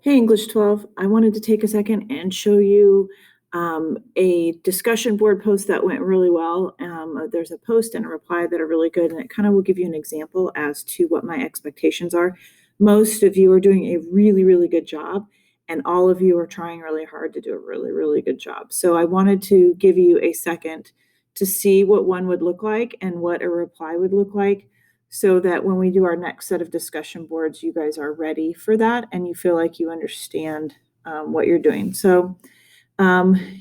Hey, English 12, I wanted to take a second and show you a discussion board post that went really well. There's a post and a reply that are really good, and it kind of will give you an example as to what my expectations are. Most of you are doing a really, really good job, and all of you are trying really hard to do a really, really good job. So I wanted to give you a second to see what one would look like and what a reply would look like, so that when we do our next set of discussion boards, you guys are ready for that and you feel like you understand what you're doing. So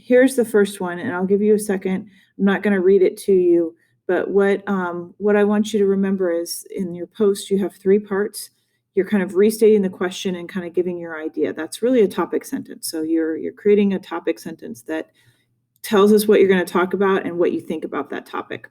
here's the first one, and I'll give you a second. I'm not going to read it to you, but what I want you to remember is in your post, you have three parts. You're kind of restating the question and kind of giving your idea. That's really a topic sentence. So you're creating a topic sentence that tells us what you're going to talk about and what you think about that topic.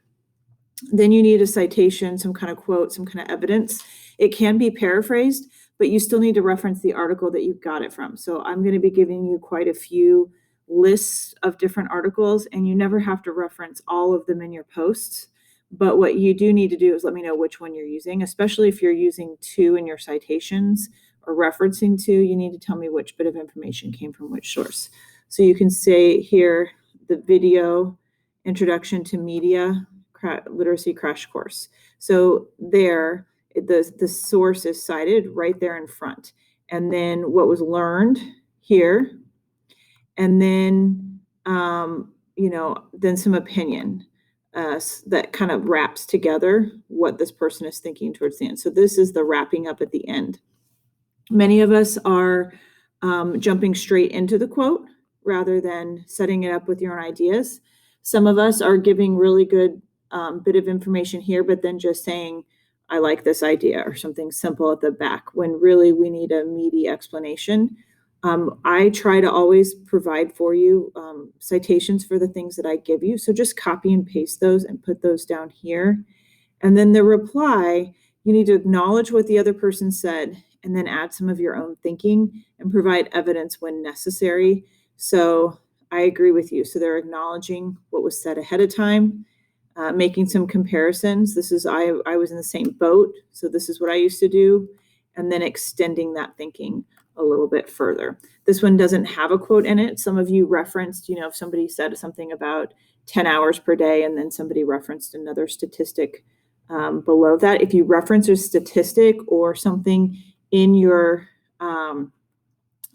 Then you need a citation, some kind of quote, some kind of evidence. It can be paraphrased, but you still need to reference the article that you got it from. So I'm going to be giving you quite a few lists of different articles, and you never have to reference all of them in your posts. But what you do need to do is let me know which one you're using, especially if you're using two in your citations or referencing two. You need to tell me which bit of information came from which source. So you can say here, the video, Introduction to Media Literacy Crash Course. So there, the source is cited right there in front. And then what was learned here, and then, then some opinion that kind of wraps together what this person is thinking towards the end. So this is the wrapping up at the end. Many of us are jumping straight into the quote rather than setting it up with your own ideas. Some of us are giving really good bit of information here, but then just saying, I like this idea, or something simple at the back, when really we need a meaty explanation. I try to always provide for you citations for the things that I give you. So just copy and paste those and put those down here. And then the reply, you need to acknowledge what the other person said and then add some of your own thinking and provide evidence when necessary. So I agree with you. So they're acknowledging what was said ahead of time, making some comparisons. This is, I was in the same boat, so this is what I used to do, and then extending that thinking a little bit further. This one doesn't have a quote in it. Some of you referenced, if somebody said something about 10 hours per day, and then somebody referenced another statistic below that. If you reference a statistic or something in your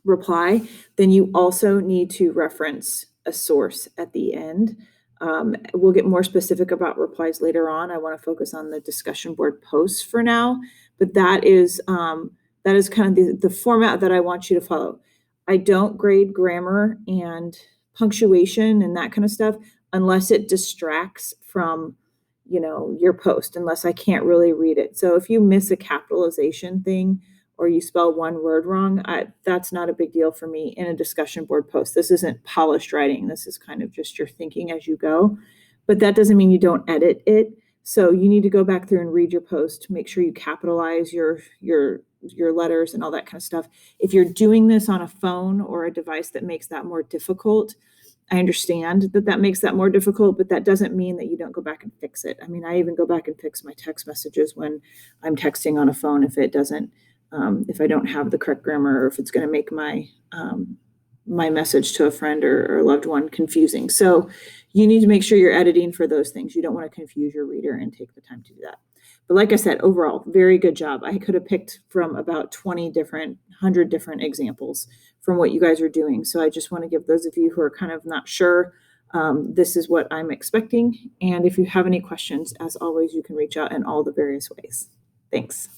reply, then you also need to reference a source at the end. We'll get more specific about replies later on. I want to focus on the discussion board posts for now, but that is kind of the format that I want you to follow. I don't grade grammar and punctuation and that kind of stuff unless it distracts from your post, unless I can't really read it. So if you miss a capitalization thing or you spell one word wrong, that's not a big deal for me in a discussion board post. This isn't polished writing. This is kind of just your thinking as you go. But that doesn't mean you don't edit it. So you need to go back through and read your post, make sure you capitalize your letters and all that kind of stuff. If you're doing this on a phone or a device that makes that more difficult, I understand that makes that more difficult, but that doesn't mean that you don't go back and fix it. I mean, I even go back and fix my text messages when I'm texting on a phone if it doesn't, if I don't have the correct grammar, or if it's going to make my message to a friend or a loved one confusing. So you need to make sure you're editing for those things. You don't want to confuse your reader and take the time to do that. But like I said, overall, very good job. I could have picked from about 100 different examples from what you guys are doing. So I just want to give those of you who are kind of not sure, this is what I'm expecting. And if you have any questions, as always, you can reach out in all the various ways. Thanks.